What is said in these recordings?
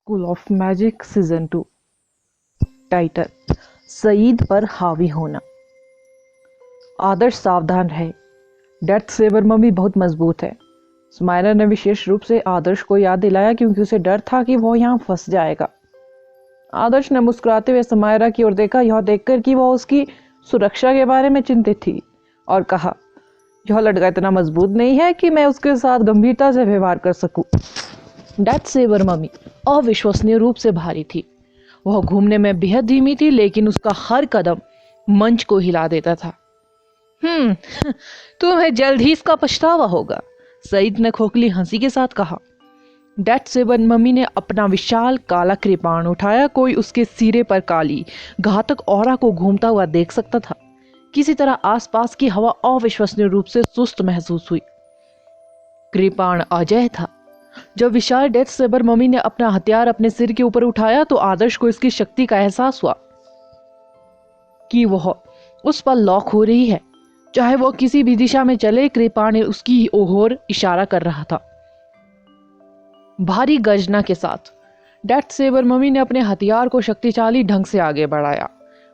School of magic season 2। Title, Saeed पर हावी होना। आदर्श सावधान रहे। डेथ सेवर मम्मी बहुत मजबूत है। स्माइलर ने विशेष रूप से आदर्श को याद दिलाया क्योंकि उसे डर था कि वो यहाँ फंस जाएगा। आदर्श ने मुस्कुराते हुए समायरा की ओर देखा, यह देखकर कि वह उसकी सुरक्षा के बारे में चिंतित थी, और कहा, यह लड़का इतना मजबूत नहीं है कि मैं उसके साथ गंभीरता से व्यवहार कर सकूं। डेथ सेवर मम्मी अविश्वसनीय रूप से भारी थी। वह घूमने में बेहद धीमी थी, लेकिन उसका हर कदम मंच को हिला देता था। तुम्हें जल्द ही इसका पछतावा होगा, सईद ने खोखली हंसी के साथ कहा। डेथ सेवर मम्मी ने अपना विशाल काला कृपाण उठाया। कोई उसके सिरे पर काली घातक ऑरा को घूमता हुआ देख सकता था। किसी तरह आसपास की हवा अविश्वसनीय रूप से सुस्त महसूस हुई। कृपाण अजय था। जब विशाल डेथ सेबर मम्मी ने अपना हथियार अपने सिर के ऊपर उठाया तो आदर्श को इसकी शक्ति का एहसास हुआ कि वह उस पर लॉक हो रही है। चाहे वह किसी भी दिशा में चले, कृपाण उसकी ओर इशारा कर रहा था। भारी गर्जना के साथ डेथ सेबर मम्मी ने अपने हथियार को शक्तिशाली ढंग से आगे बढ़ाया।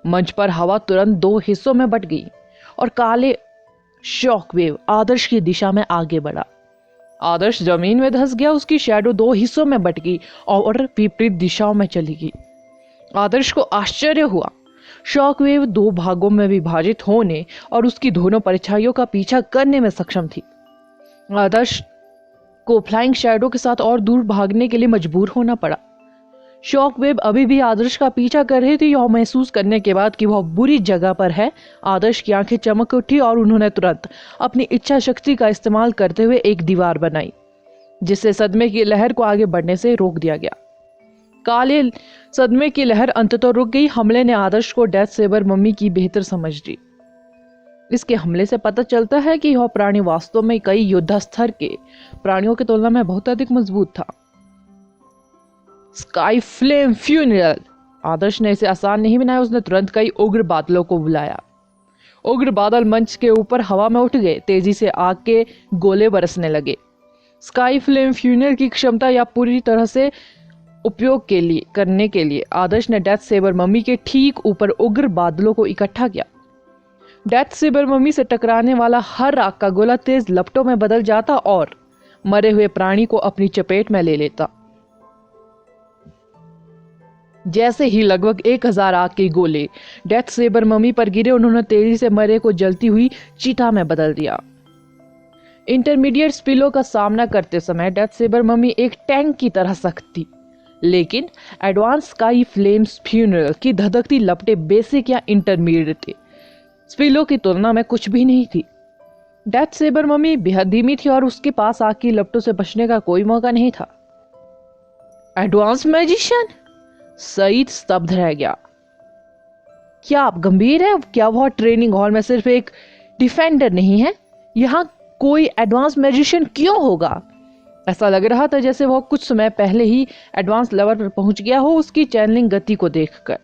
मंच पर हवा तुरंत दो हिस्सों में बट गई और काले शॉकवेव आदर्श की दिशा में आगे बढ़ा। आदर्श जमीन में धंस गया। उसकी शैडो दो हिस्सों में बट गई और विपरीत दिशाओं में चली गई। आदर्श को आश्चर्य हुआ। शॉकवेव दो भागों में विभाजित होने और उसकी दोनों परछाइयों का पीछा करने में सक्षम थी। आदर्श को फ्लाइंग शैडो के साथ और दूर भागने के लिए मजबूर होना पड़ा। शॉकवेव अभी भी आदर्श का पीछा कर रही थी। यह महसूस करने के बाद कि वह बुरी जगह पर है, आदर्श की आंखें चमक उठी और उन्होंने तुरंत अपनी इच्छा शक्ति का इस्तेमाल करते हुए एक दीवार बनाई, जिससे सदमे की लहर को आगे बढ़ने से रोक दिया गया। काले सदमे की लहर अंततः रुक गई। हमले ने आदर्श को डेथ सेबर मम्मी की बेहतर समझ दी। इसके हमले से पता चलता है कि यह प्राणी वास्तव में कई युद्ध स्तर के प्राणियों की तुलना में बहुत अधिक मजबूत था। Sky flame funeral. आदर्श ने इसे आसान नहीं बनाया। उसने तुरंत कई उग्र बादलों को बुलाया। उग्र बादल मंच के ऊपर हवा में उठ गए। तेजी से आग के गोले बरसने लगे। स्काई फ्लेम फ्यूनरल की क्षमता या पूरी तरह से उपयोग करने के लिए आदर्श ने डेथ सेबर मम्मी के ठीक ऊपर उग्र बादलों को इकट्ठा किया। डेथ सेबर मम्मी से टकराने वाला हर आग का गोला तेज लपटों में बदल जाता और मरे हुए प्राणी को अपनी चपेट में ले लेता। जैसे ही लगभग 1000 आग के गोले डेथ सेबर मम्मी पर गिरे, उन्होंने तेजी से मरे को जलती हुई चीता में बदल दिया। इंटरमीडिएट स्पिलो का सामना करते समय डेथ सेबर मम्मी एक टैंक की तरह सख्त थी, लेकिन एडवांस स्काई फ्लेम्स फ्यूनरल की धधकती लपटे बेसिक या इंटरमीडिएट स्पिलो की तुलना में कुछ भी नहीं थी। डेथ सेबर मम्मी बेहद धीमी थी और उसके पास आग की लपटों से बचने का कोई मौका नहीं था। Advance magician? सईद स्तब्ध रह गया। क्या आप गंभीर हैं? क्या वह ट्रेनिंग हॉल में सिर्फ एक डिफेंडर नहीं है? यहां कोई एडवांस मैजिशियन क्यों होगा? ऐसा लग रहा था जैसे वह कुछ समय पहले ही एडवांस लेवल पर पहुंच गया हो, उसकी चैनलिंग गति को देखकर।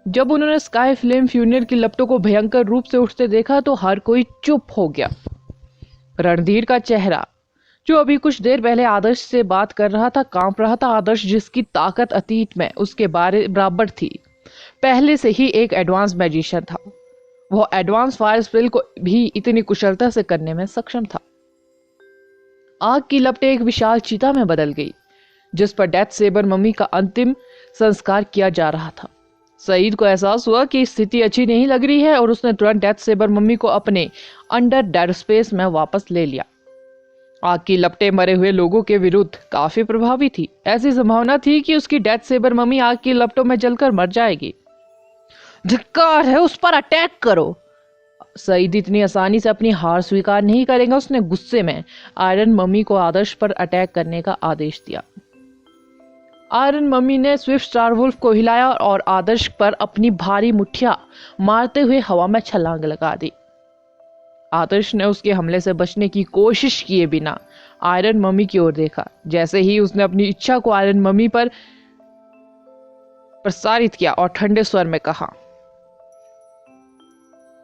जब उन्होंने स्काई फ्लेम फ्यूनरल की लपटों को भयंकर रूप से उठते देखा तो हर कोई चुप हो गया। रणधीर का चेहरा, जो अभी कुछ देर पहले आदर्श से बात कर रहा था, कांप रहा था। आदर्श, जिसकी ताकत अतीत में उसके बराबर थी, पहले से ही एक एडवांस मैजिशियन था। वह एडवांस फायर स्पेल को भी इतनी कुशलता से करने में सक्षम था। आग की लपटें एक विशाल चीता में बदल गई, जिस पर डेथ सेबर मम्मी का अंतिम संस्कार किया जा रहा था। सईद को एहसास हुआ कि स्थिति अच्छी नहीं लग रही है और उसने तुरंत डेथ सेबर मम्मी को अपने अंडर डेड स्पेस में वापस ले लिया। आग की लपटें मरे हुए लोगों के विरुद्ध काफी प्रभावी थी। ऐसी संभावना थी कि उसकी डेथ सेबर मम्मी आग की लपटों में जलकर मर जाएगी। धिक्कार है, उस पर अटैक करो। सईद इतनी आसानी से अपनी हार स्वीकार नहीं करेगा। उसने गुस्से में आयरन मम्मी को आदर्श पर अटैक करने का आदेश दिया। आयरन मम्मी ने स्विफ्ट स्टार वुल्फ को हिलाया और आदर्श पर अपनी भारी मुठ्ठियां मारते हुए हवा में छलांग लगा दी। आदर्श ने उसके हमले से बचने की कोशिश किए बिना आयरन मम्मी की ओर देखा। जैसे ही उसने अपनी इच्छा को आयरन मम्मी पर प्रसारित किया और ठंडे स्वर में कहा,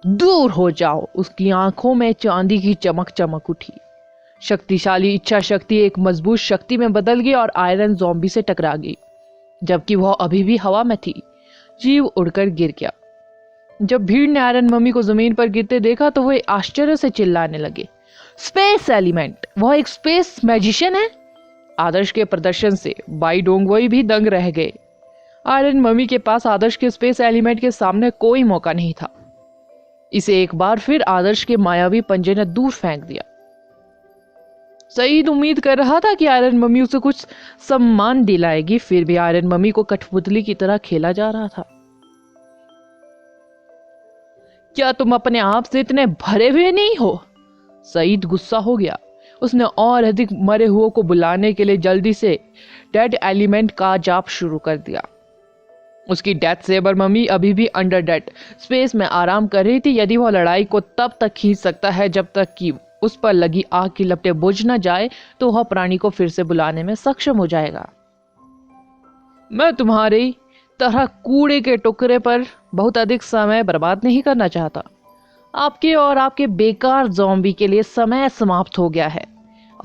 दूर हो जाओ। उसकी आंखों में चांदी की चमक चमक उठी। शक्तिशाली इच्छा शक्ति एक मजबूत शक्ति में बदल गई और आयरन ज़ॉम्बी से टकरा गई, जबकि वह अभी भी हवा में थी। जीव उड़कर गिर गया। जब भीड़ ने आयरन मम्मी को जमीन पर गिरते देखा तो वह आश्चर्य से चिल्लाने लगे, स्पेस एलिमेंट, वह एक स्पेस मैजिशियन है। आदर्श के प्रदर्शन से बाई डोंगवई भी दंग रह गए। आयरन मम्मी के पास आदर्श के स्पेस एलिमेंट के सामने कोई मौका नहीं था। इसे एक बार फिर आदर्श के मायावी पंजे ने दूर फेंक दिया। सईद उम्मीद कर रहा था कि आयरन मम्मी उसे कुछ सम्मान दिलाएगी, फिर भी आयरन मम्मी को कठपुतली की तरह खेला जा रहा था। क्या तुम अपने आप से इतने भरे हुए नहीं हो? सईद गुस्सा हो गया। उसने और अधिक मरे हुओं को बुलाने के लिए जल्दी से डेड एलिमेंट का जाप शुरू कर दिया। उसकी डेथ सेबर मम्मी अभी भी अंडर डेथ स्पेस में आराम कर रही थी। यदि वह लड़ाई को तब तक खींच सकता है जब तक कि उस पर लगी आग की लपटें बुझ न जाए, तो वह प्राणी को फिर से बुलाने में सक्षम हो जाएगा। मैं तुम्हारी तरह कूड़े के टुकड़े पर बहुत अधिक समय बर्बाद नहीं करना चाहता। आपके और आपके बेकार ज़ॉम्बी के लिए समय समाप्त हो गया है।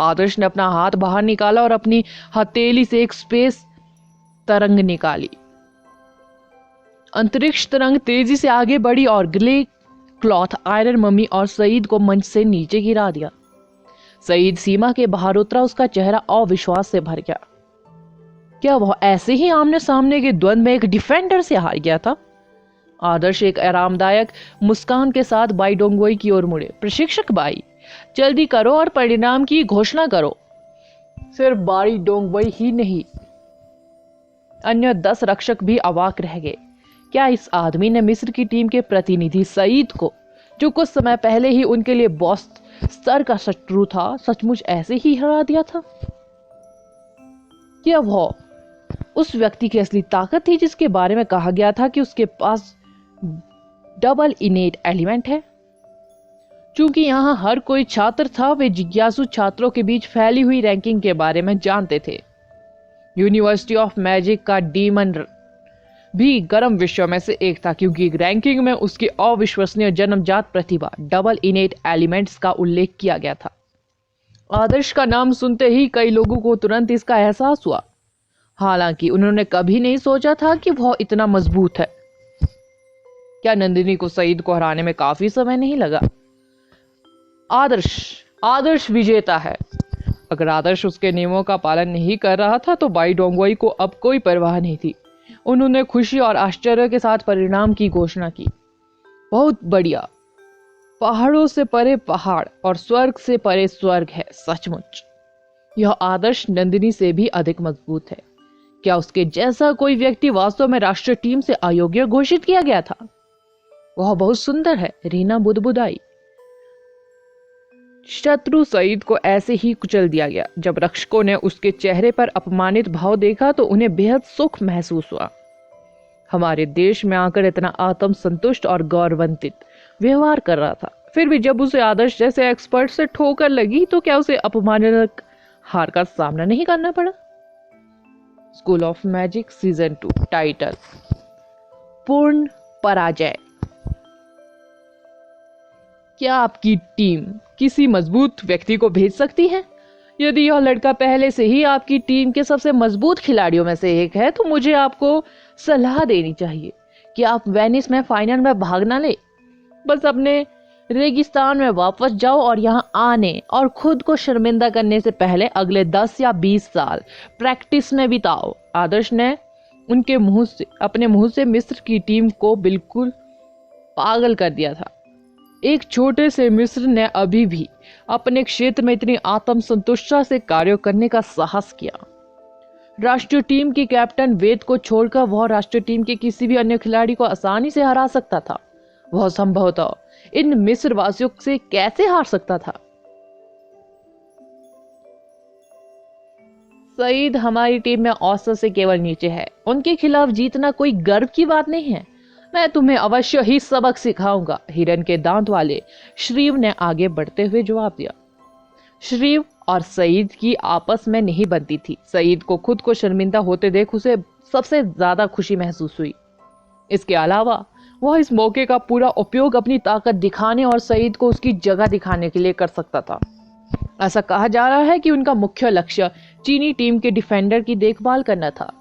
आदर्श ने अपना हाथ बाहर निकाला और अपनी हथेली से एक स्पेस तरंग निकाली। अंतरिक्ष तरंग तेजी से आगे बढ़ी और ग्ले क्लॉथ आयरन मम्मी और सईद को मंच से नीचे गिरा दिया। सईद सीमा के बाहर उतरा। उसका चेहरा अविश्वास से भर गया। क्या वह ऐसे ही आमने सामने के द्वंद्व में एक डिफेंडर से हार गया था? आदर्श एक आरामदायक मुस्कान के साथ बाई डोंगवई की ओर मुड़े। प्रशिक्षक बाई, जल्दी करो और परिणाम की घोषणा करो। सिर्फ बाई डोंगवई ही नहीं, अन्य 10 रक्षक भी अवाक रह गए। क्या इस आदमी ने मिस्र की टीम के प्रतिनिधि सईद को, जो कुछ समय पहले ही उनके लिए बॉस स्तर का शत्रु था, सचमुच ऐसे ही हरा दिया था? क्या वह उस व्यक्ति की असली ताकत थी जिसके बारे में कहा गया था कि उसके पास डबल इनेट एलिमेंट है? चूंकि यहां हर कोई छात्र था, वे जिज्ञासु छात्रों के बीच फैली हुई रैंकिंग के बारे में जानते थे। यूनिवर्सिटी ऑफ मैजिक का डीमन भी गर्म विषयों में से एक था, क्योंकि रैंकिंग में उसकी अविश्वसनीय जन्मजात प्रतिभा डबल इनेट एलिमेंट्स का उल्लेख किया गया था। आदर्श का नाम सुनते ही कई लोगों को तुरंत इसका एहसास हुआ, हालांकि उन्होंने कभी नहीं सोचा था कि वह इतना मजबूत है। क्या नंदिनी को सईद को हराने में काफी समय नहीं लगा? आदर्श विजेता है। अगर आदर्श उसके नियमों का पालन नहीं कर रहा था तो बाई डोंगवई को अब कोई परवाह नहीं थी। उन्होंने खुशी और आश्चर्य के साथ परिणाम की घोषणा की। बहुत बढ़िया। पहाड़ों से परे पहाड़ और स्वर्ग से परे स्वर्ग है। सचमुच यह आदर्श नंदिनी से भी अधिक मजबूत है। क्या उसके जैसा कोई व्यक्ति वास्तव में राष्ट्रीय टीम से अयोग्य घोषित किया गया था? वह बहुत सुंदर है, रीना बुदबुदाई। शत्रु सईद को ऐसे ही कुचल दिया गया। जब रक्षकों ने उसके चेहरे पर अपमानित भाव देखा तो उन्हें बेहद सुख महसूस हुआ। हमारे देश में आकर इतना आत्मसंतुष्ट और गौरवान्वित व्यवहार कर रहा था, फिर भी जब उसे आदर्श जैसे एक्सपर्ट से ठोकर लगी तो क्या उसे अपमानजनक हार का सामना नहीं करना पड़ा? School of magic season 2 title पूर्ण पराजय। क्या आपकी टीम किसी मजबूत व्यक्ति को भेज सकती है? यदि यह लड़का पहले से ही आपकी टीम के सबसे मजबूत खिलाड़ियों में से एक है तो मुझे आपको सलाह देनी चाहिए कि आप वेनिस में फाइनल में भाग ना ले। बस अपने रेगिस्तान में वापस जाओ और यहां आने और खुद को शर्मिंदा करने से पहले अगले 10 या 20 साल प्रैक्टिस में बिताओ। आदर्श ने अपने मुंह से मिस्र की टीम को बिल्कुल पागल कर दिया था। एक छोटे से मिस्र ने अभी भी अपने क्षेत्र में इतनी आत्मसंतुष्टता से कार्य करने का साहस किया। राष्ट्रीय टीम के कैप्टन वेद को छोड़कर वह राष्ट्रीय टीम के किसी भी अन्य खिलाड़ी को आसानी से हरा सकता था। वह संभवतः इन मिस्र वासियों से कैसे हार सकता था? सईद हमारी टीम में औसत से केवल नीचे है। उनके खिलाफ जीतना कोई गर्व की बात नहीं है। मैं तुम्हें अवश्य ही सबक सिखाऊंगा, हिरन के दांत वाले श्रीव ने आगे बढ़ते हुए जवाब दिया। श्रीव और सईद की आपस में नहीं बनती थी। सईद को खुद को शर्मिंदा होते देख उसे सबसे ज्यादा खुशी महसूस हुई। इसके अलावा वह इस मौके का पूरा उपयोग अपनी ताकत दिखाने और सईद को उसकी जगह दिखाने के लिए कर सकता था। ऐसा कहा जा रहा है कि उनका मुख्य लक्ष्य चीनी टीम के डिफेंडर की देखभाल करना था।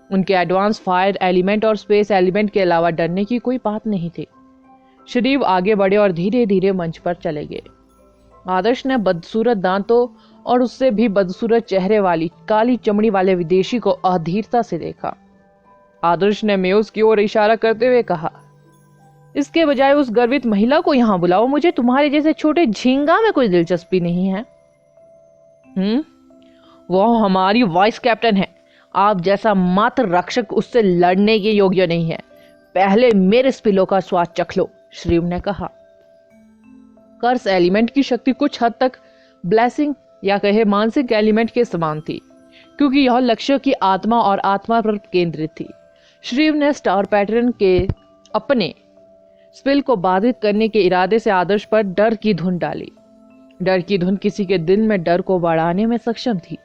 उनके एडवांस फायर एलिमेंट और स्पेस एलिमेंट के अलावा डरने की कोई बात नहीं थी। शरीफ आगे बढ़े और धीरे धीरे मंच पर चले गए। आदर्श ने बदसूरत दांतों और उससे भी बदसूरत चेहरे वाली काली चमड़ी वाले विदेशी को अधीरता से देखा। आदर्श ने मेयूस की ओर इशारा करते हुए कहा, इसके बजाय उस गर्वित महिला को यहां बुलाओ। मुझे तुम्हारे जैसे छोटे झींगा में कोई दिलचस्पी नहीं है। वो हमारी वाइस कैप्टन है। आप जैसा मात्र रक्षक उससे लड़ने के योग्य नहीं है। पहले मेरे स्पिलो का स्वाद चख लो, श्रीव ने कहा। कर्स एलिमेंट की शक्ति कुछ हद तक ब्लेसिंग या कहे मानसिक एलिमेंट के समान थी, क्योंकि यह लक्ष्य की आत्मा और आत्मा पर केंद्रित थी। श्रीव ने स्टार पैटर्न के अपने स्पिल को बाधित करने के इरादे से आदर्श पर डर की धुन डाली। डर की धुन किसी के दिल में डर को बढ़ाने में सक्षम थी।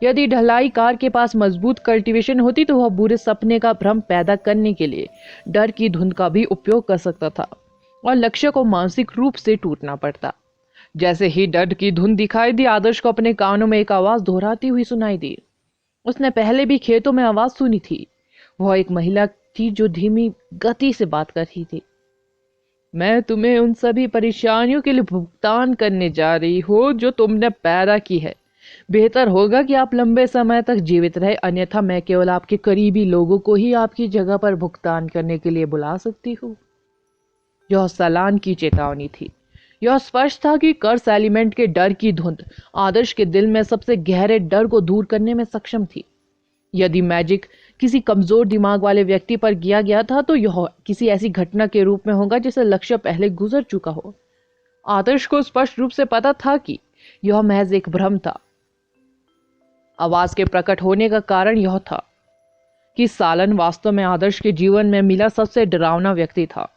यदि ढलाई कार के पास मजबूत कल्टीवेशन होती तो वह बुरे सपने का भ्रम पैदा करने के लिए डर की धुन का भी उपयोग कर सकता था और लक्ष्य को मानसिक रूप से टूटना पड़ता। जैसे ही डर की धुन दिखाई दी, आदर्श को अपने कानों में एक आवाज दोहराती हुई सुनाई दी। उसने पहले भी खेतों में आवाज सुनी थी। वह एक महिला थी जो धीमी गति से बात कर रही थी। मैं तुम्हें उन सभी परेशानियों के लिए भुगतान करने जा रही हूँ जो तुमने पैदा की है। बेहतर होगा कि आप लंबे समय तक जीवित रहे, अन्यथा मैं केवल आपके करीबी लोगों को ही आपकी जगह पर भुगतान करने के लिए बुला सकती हूँ। यह सलान की चेतावनी थी। यह स्पष्ट था कि कर्स एलिमेंट के डर की धुंध आदर्श के दिल में सबसे गहरे डर को दूर करने में सक्षम थी। यदि मैजिक किसी कमजोर दिमाग वाले व्यक्ति पर किया गया था तो यह किसी ऐसी घटना के रूप में होगा जिसे लक्ष्य पहले गुजर चुका हो। आदर्श को स्पष्ट रूप से पता था कि यह महज एक भ्रम था। आवाज के प्रकट होने का कारण यह था कि सालन वास्तव में आदर्श के जीवन में मिला सबसे डरावना व्यक्ति था।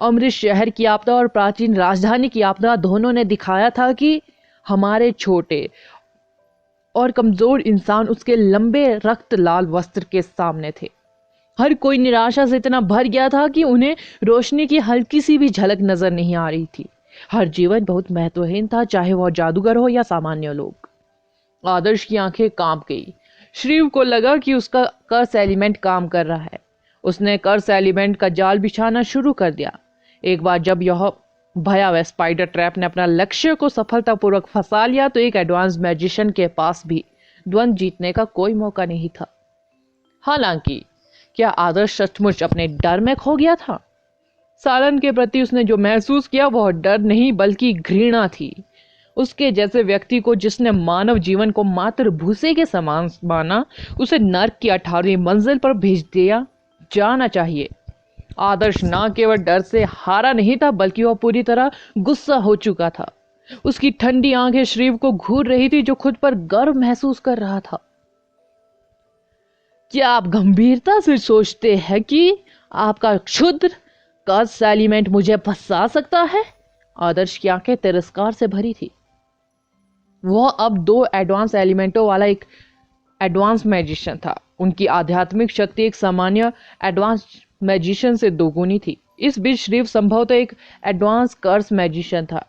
अमृत शहर की आपदा और प्राचीन राजधानी की आपदा दोनों ने दिखाया था कि हमारे छोटे और कमजोर इंसान उसके लंबे रक्त लाल वस्त्र के सामने थे। हर कोई निराशा से इतना भर गया था कि उन्हें रोशनी की हल्की सी भी झलक नजर नहीं आ रही थी। हर जीवन बहुत महत्वहीन था, चाहे वह जादूगर हो या सामान्य लोग। आदर्श की आंखें कांप गई। श्रीव को लगा कि उसका कर्स एलिमेंट काम कर रहा है। उसने कर्स एलिमेंट का जाल बिछाना शुरू कर दिया। एक बार जब यह भयावह स्पाइडर ट्रैप ने अपना लक्ष्य को सफलतापूर्वक फंसा लिया तो एक एडवांस मैजिशियन के पास भी द्वंद्व जीतने का कोई मौका नहीं था। हालांकि क्या आदर्श सचमुच अपने डर में खो गया था? सालन के प्रति उसने जो महसूस किया वह डर नहीं बल्कि घृणा थी। उसके जैसे व्यक्ति को जिसने मानव जीवन को मात्र भूसे के समान माना, उसे नर्क की 18वीं मंजिल पर भेज दिया जाना चाहिए। आदर्श न केवल डर से हारा नहीं था बल्कि वह पूरी तरह गुस्सा हो चुका था। उसकी ठंडी आंखें श्रीव को घूर रही थी जो खुद पर गर्व महसूस कर रहा था। क्या आप गंभीरता से सोचते हैं कि आपका क्षुद्र कर्स एलिमेंट मुझे फंसा सकता है? आदर्श की आंखें तिरस्कार से भरी थी। वह अब 2 एडवांस एलिमेंटों वाला एक एडवांस मैजिशियन था। उनकी आध्यात्मिक शक्ति एक सामान्य एडवांस मैजिशियन से दोगुनी थी। इस बीच श्रीव संभवतः एक एडवांस कर्स मैजिशियन था।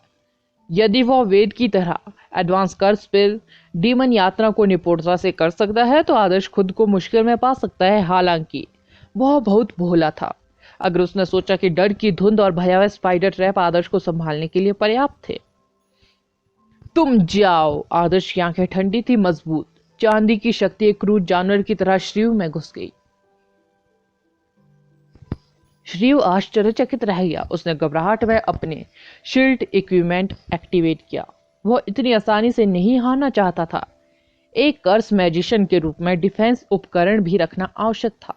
यदि वह वेद की तरह एडवांस कर्स स्पेल डीमन यात्रा को निपुणता से कर सकता है तो आदर्श खुद को मुश्किल में पा सकता है। हालांकि वह बहुत भोला था। अगर उसने सोचा कि डर की धुंध और भयावह स्पाइडर ट्रैप आदर्श को संभालने के लिए पर्याप्त थे। तुम जाओ। आदर्श की आंखें ठंडी थी, मजबूत। चांदी की शक्ति एक क्रूर जानवर की तरह श्रीव में घुस गई। श्रीव आश्चर्यचकित रह गया। उसने घबराहट में अपने शील्ड इक्विपमेंट एक्टिवेट किया। वह इतनी आसानी से नहीं हारना चाहता था। एक कर्स मैजिशियन के रूप में डिफेंस उपकरण भी रखना आवश्यक था।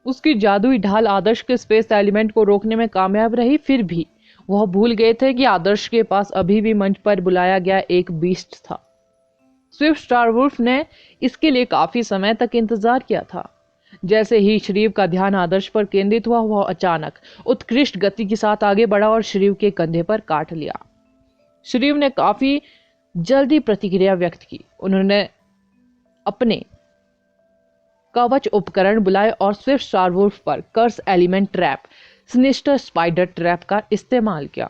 उसकी जादुई ढाल आदर्श के स्पेस एलिमेंट को रोकने में कामयाब रही। फिर भी वह भूल गए थे कि आदर्श के पास अभी भी मंच पर बुलाया गया एक बीस्ट था। स्विफ्ट स्टारवुल्फ ने इसके लिए काफी समय तक इंतजार किया था। जैसे ही श्रीव का ध्यान आदर्श पर केंद्रित हुआ, वह अचानक उत्कृष्ट गति के साथ आगे बढ़ा और श्रीव के कंधे पर काट लिया। श्रीव ने काफी जल्दी प्रतिक्रिया व्यक्त की। उन्होंने अपने कवच उपकरण बुलाए और स्विफ्ट स्टारवुल्फ पर curse element trap, sinister spider trap का इस्तेमाल किया।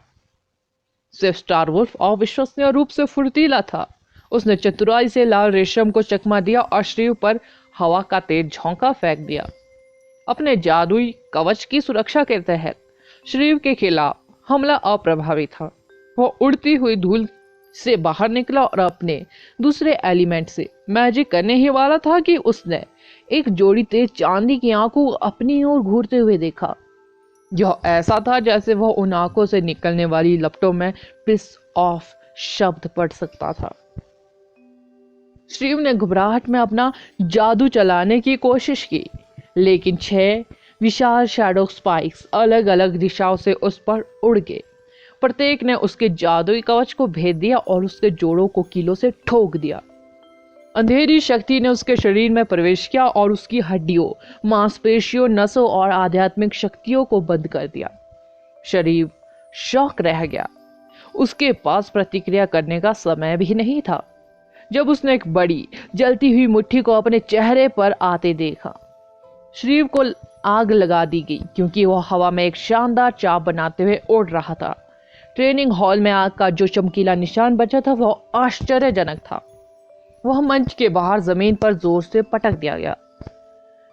सिर्फ स्टार वुल्फ अविश्वसनीय रूप से फुर्तीला था। उसने चतुराई से लाल रेशम को चकमा दिया और श्रीव पर हवा का तेज झोंका फेंक दिया। अपने जादुई कवच की सुरक्षा के तहत श्रीव के खिलाफ हमला अप्रभावी था। वह उड़ती हुई धूल से बाहर निकला और अपने दूसरे एलिमेंट से मैजिक करने ही वाला था कि उसने एक जोड़ी तेज चांदी की आंखों अपनी ओर घूरते हुए देखा। यह ऐसा था जैसे वह उन आंखों से निकलने वाली लपटों में पिस ऑफ शब्द पढ़ सकता था। श्रीव ने घबराहट में अपना जादू चलाने की कोशिश की, लेकिन 6 विशाल शैडो स्पाइक्स अलग अलग दिशाओं से उस पर उड़ गए। प्रत्येक ने उसके जादुई कवच को भेद दिया और उसके जोड़ों को कीलों से ठोक दिया। अंधेरी शक्ति ने उसके शरीर में प्रवेश किया और उसकी हड्डियों, मांसपेशियों, नसों और आध्यात्मिक शक्तियों को बंद कर दिया। शरीर शौक रह गया। उसके पास प्रतिक्रिया करने का समय भी नहीं था। जब उसने एक बड़ी जलती हुई मुट्ठी को अपने चेहरे पर आते देखा, श्रीव को आग लगा दी गई क्योंकि वह हवा में एक शानदार चाप बनाते हुए उड़ रहा था। ट्रेनिंग हॉल में आग का जो चमकीला निशान बचा था वह आश्चर्यजनक था। वह मंच के बाहर जमीन पर जोर से पटक दिया गया।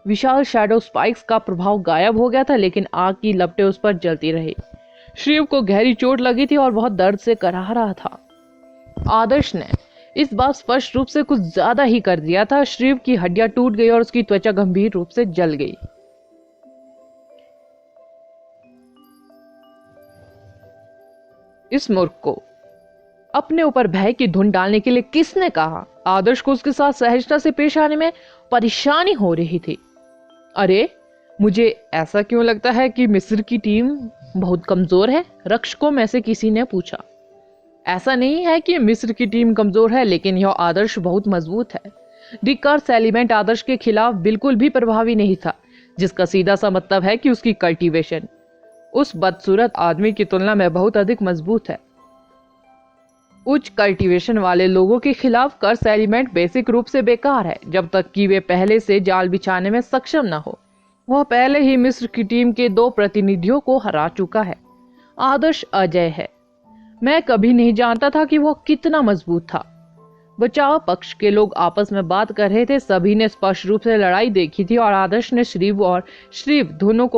विशाल शैडो स्पाइक्स का प्रभाव गायब हो गया था, लेकिन आग की लपटें उस पर जलती रही। श्रीव को गहरी चोट लगी थी और बहुत दर्द से कराह रहा था। आदर्श ने इस बार स्पष्ट रूप से कुछ ज्यादा ही कर दिया था। श्रीव की हड्डियां टूट गई और उसकी त्वचा गंभीर रूप से जल गई। इस मूर्ख को अपने ऊपर भय की धुन डालने के लिए किसने कहा? आदर्श को उसके साथ सहजता से पेश आने में परेशानी हो रही थी। अरे, मुझे ऐसा क्यों लगता है कि मिस्र की टीम बहुत कमजोर है? रक्षकों में से किसी ने पूछा। ऐसा नहीं है कि मिस्र की टीम कमजोर है, लेकिन यह आदर्श बहुत मजबूत है। डिकर्स एलिमेंट आदर्श के खिलाफ बिल्कुल भी प्रभावी नहीं था, जिसका सीधा सा मतलब है कि उसकी कल्टीवेशन उस बदसूरत आदमी की तुलना में बहुत अधिक मजबूत है। उच्च कल्टीवेशन वाले लोगों के खिलाफ कर्स एलिमेंट बेसिक रूप से बेकार है जब तक कि वे पहले से जाल बिछाने में सक्षम न हो। वह पहले ही मिस्र की टीम के 2 प्रतिनिधियों को हरा चुका है। आदर्श अजय है। मैं कभी नहीं जानता था कि वह कितना मजबूत था। बचाव पक्ष के लोग आपस में बात कर रहे थे। सभी ने स्पष्ट रूप से लड़ाई देखी थी और आदर्श ने श्रीव और सईद दोनों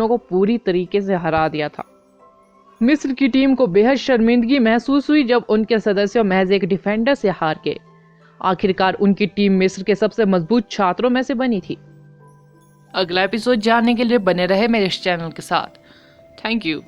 को पूरी तरीके से हरा दिया था। मिस्र की टीम को बेहद शर्मिंदगी महसूस हुई जब उनके सदस्य महज एक डिफेंडर से हार गए। आखिरकार उनकी टीम मिस्र के सबसे मजबूत छात्रों में से बनी थी। अगला एपिसोड जानने के लिए बने रहे मेरे इस चैनल के साथ। Thank you.